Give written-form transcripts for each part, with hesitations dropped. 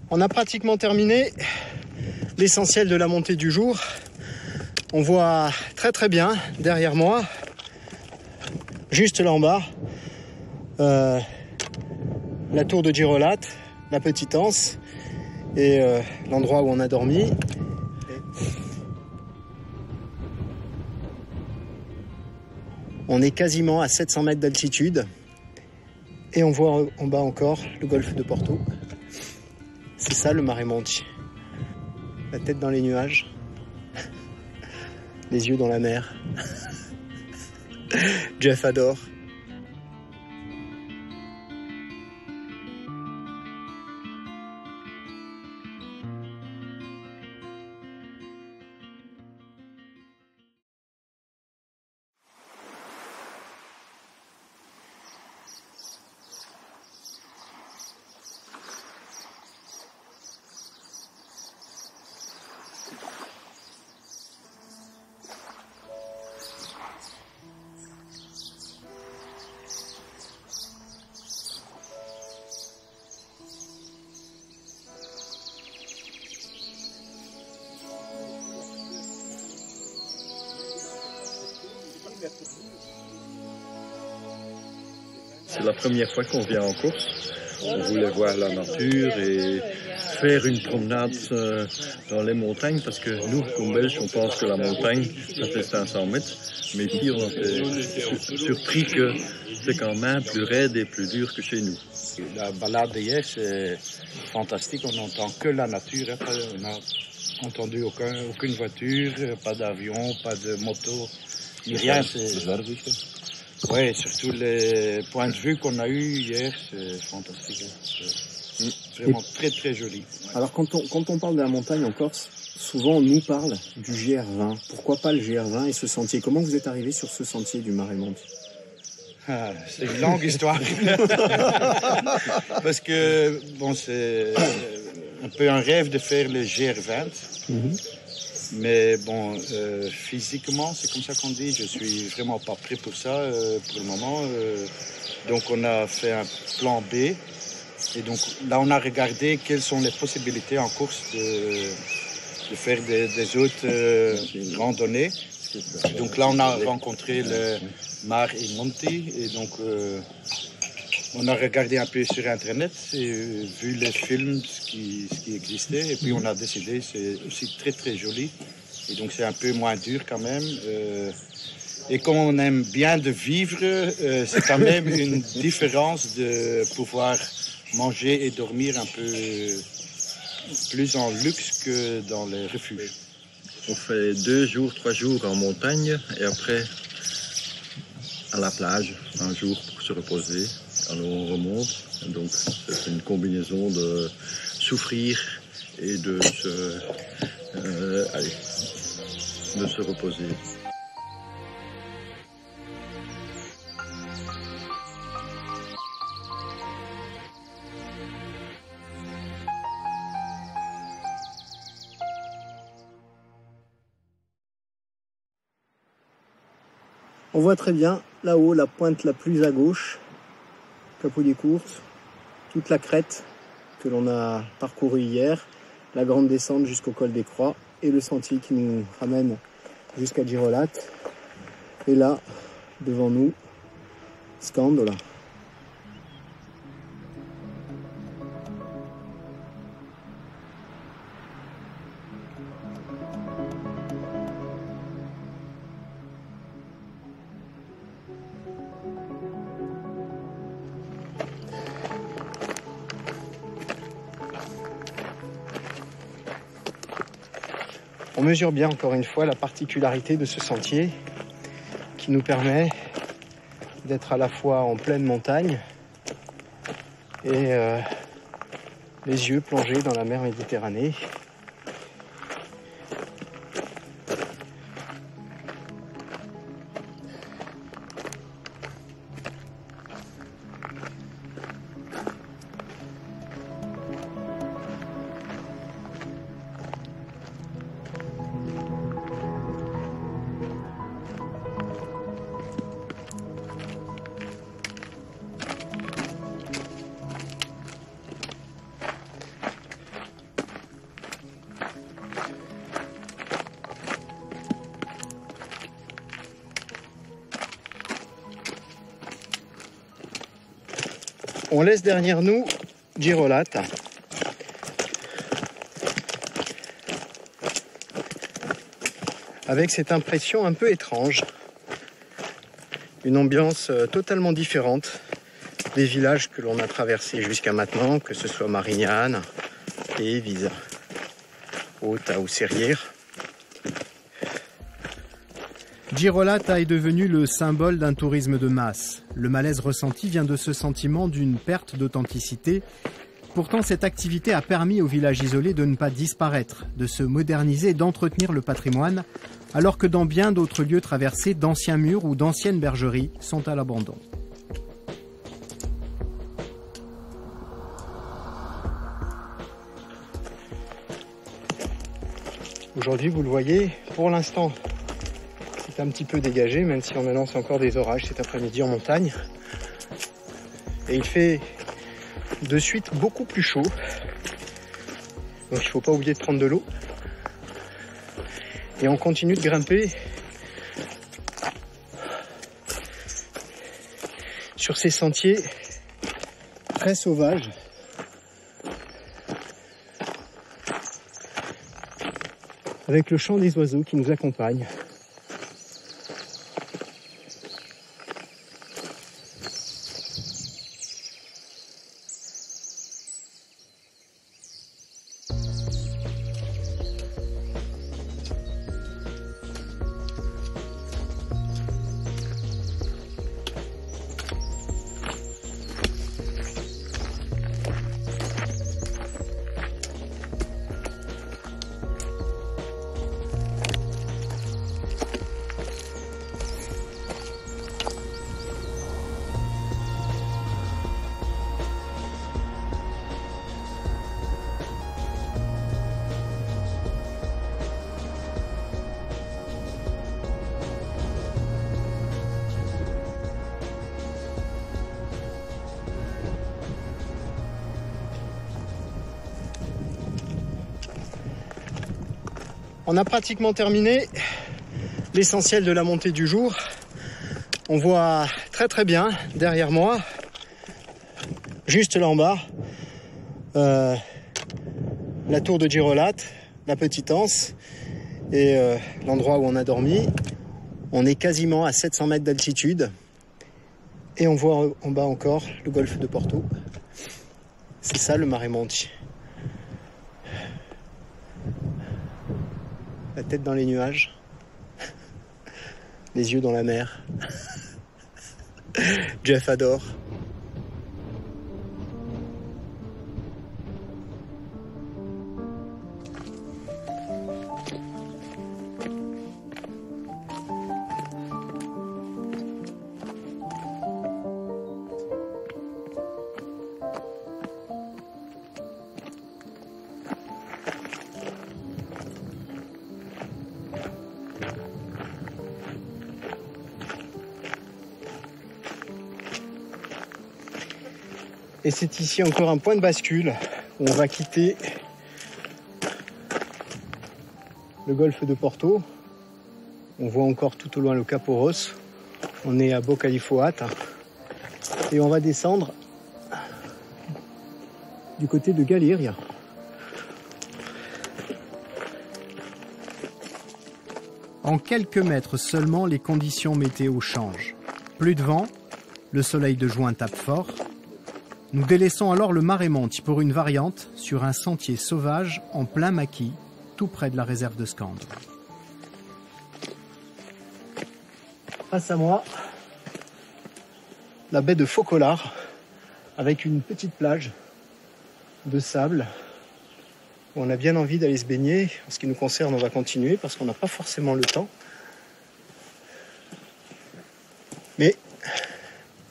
On a pratiquement terminé l'essentiel de la montée du jour. On voit très très bien derrière moi, juste là en bas, la tour de Girolat, la petite anse et l'endroit où on a dormi. On est quasiment à 700 mètres d'altitude et on voit en bas encore le golfe de Porto. C'est ça le Mare Monti. La tête dans les nuages, les yeux dans la mer. Jeff adore. C'est la première fois qu'on vient en course. On voulait voir la nature et faire une promenade dans les montagnes parce que nous, comme Belges, on pense que la montagne, ça fait 500 mètres. Mais ici, on a été surpris que c'est quand même plus raide et plus dur que chez nous. La balade d'hier, c'est fantastique. On n'entend que la nature. On n'a entendu aucune voiture, pas d'avion, pas de moto, ni rien. Oui, surtout les points de vue qu'on a eus hier, c'est fantastique. C'est vraiment très très joli. Alors quand on parle de la montagne en Corse, souvent on nous parle du GR20. Pourquoi pas le GR20 et ce sentier? Comment vous êtes arrivé sur ce sentier du Mare Monti? C'est une longue histoire. Parce que bon, c'est un peu un rêve de faire le GR20. Mais bon, physiquement, c'est comme ça qu'on dit, je suis vraiment pas prêt pour ça pour le moment. Donc on a fait un plan B. Et donc là, on a regardé quelles sont les possibilités en course de faire des autres randonnées. Donc là, on a rencontré le Mare Monti. Et donc, on a regardé un peu sur Internet et vu les films, ce qui existait. Et puis, on a décidé, c'est aussi très, très joli. Et donc, c'est un peu moins dur quand même. Et comme on aime bien de vivre, c'est quand même une différence de pouvoir manger et dormir un peu plus en luxe que dans les refuges. On fait 2 jours, 3 jours en montagne et après à la plage, un jour pour se reposer. Alors on remonte. Donc c'est une combinaison de souffrir et de se reposer. On voit très bien là-haut la pointe la plus à gauche, Capo di Corse, toute la crête que l'on a parcourue hier, la grande descente jusqu'au col des Croix et le sentier qui nous ramène jusqu'à Girolat. Et là, devant nous, Scandola. On mesure bien encore une fois la particularité de ce sentier qui nous permet d'être à la fois en pleine montagne et les yeux plongés dans la mer Méditerranée. On laisse derrière nous Girolate. Avec cette impression un peu étrange. Une ambiance totalement différente des villages que l'on a traversés jusqu'à maintenant, que ce soit Marignane et Évise, Ota ou Serrières. Girolata est devenu le symbole d'un tourisme de masse. Le malaise ressenti vient de ce sentiment d'une perte d'authenticité. Pourtant, cette activité a permis aux villages isolés de ne pas disparaître, de se moderniser et d'entretenir le patrimoine, alors que dans bien d'autres lieux traversés, d'anciens murs ou d'anciennes bergeries sont à l'abandon. Aujourd'hui, vous le voyez, pour l'instant, c'est un petit peu dégagé, même si on annonce encore des orages cet après-midi en montagne. Et il fait de suite beaucoup plus chaud. Donc il ne faut pas oublier de prendre de l'eau. Et on continue de grimper sur ces sentiers très sauvages. Avec le chant des oiseaux qui nous accompagne. On a pratiquement terminé l'essentiel de la montée du jour. On voit très très bien derrière moi, juste là en bas, la tour de Girolate, la Petite Anse et l'endroit où on a dormi. On est quasiment à 700 mètres d'altitude et on voit en bas encore le golfe de Porto. C'est ça le Mare Monti. La tête dans les nuages, les yeux dans la mer. Jeff adore. Et c'est ici encore un point de bascule où on va quitter le golfe de Porto. On voit encore tout au loin le Cap Oros. On est à Bocalifoat et on va descendre du côté de Galiria. En quelques mètres seulement, les conditions météo changent. Plus de vent, le soleil de juin tape fort. Nous délaissons alors le Mare Monti pour une variante sur un sentier sauvage en plein maquis, tout près de la réserve de Scandre. Face à moi, la baie de Focolare, avec une petite plage de sable où on a bien envie d'aller se baigner. En ce qui nous concerne, on va continuer parce qu'on n'a pas forcément le temps. Mais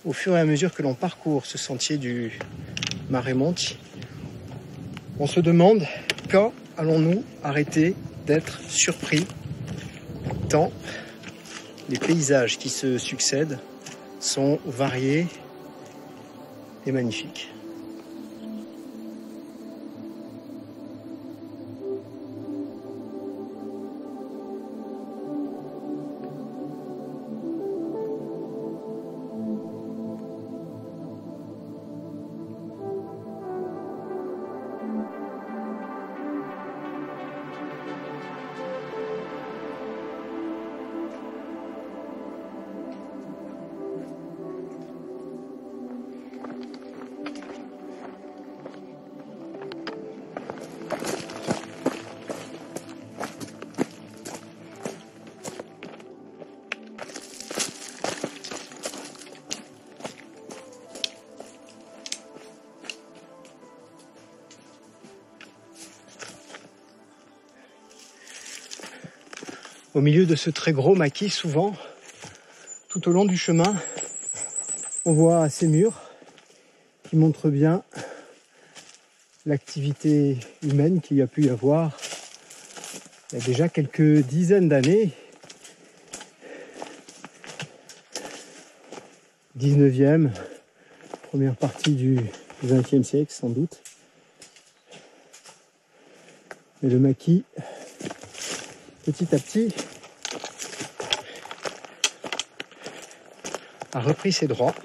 au fur et à mesure que l'on parcourt ce sentier du Mare Monti, on se demande quand allons-nous arrêter d'être surpris tant les paysages qui se succèdent sont variés et magnifiques. au milieu de ce très gros maquis, souvent, tout au long du chemin, on voit ces murs qui montrent bien l'activité humaine qu'il y a pu y avoir il y a déjà quelques dizaines d'années. 19e, première partie du XXe siècle sans doute. Mais le maquis, petit à petit, a repris ses droits.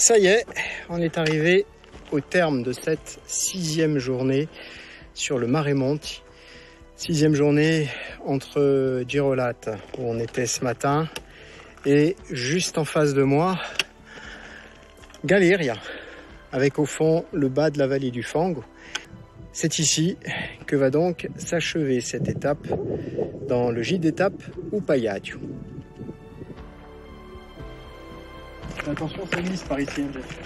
Ça y est, on est arrivé au terme de cette 6e journée sur le Mare Monti. 6e journée entre Girolate, où on était ce matin, et juste en face de moi, Galeria, avec au fond le bas de la vallée du Fango. C'est ici que va donc s'achever cette étape dans le gîte d'étape Upayadio. Attention, ça glisse par ici, Jeff.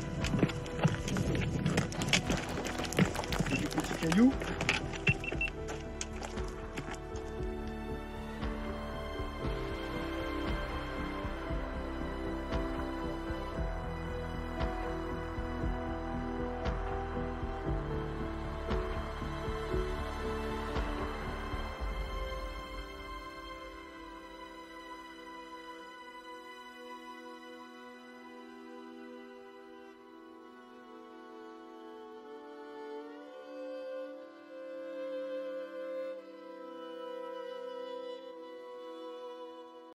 Du petit caillou.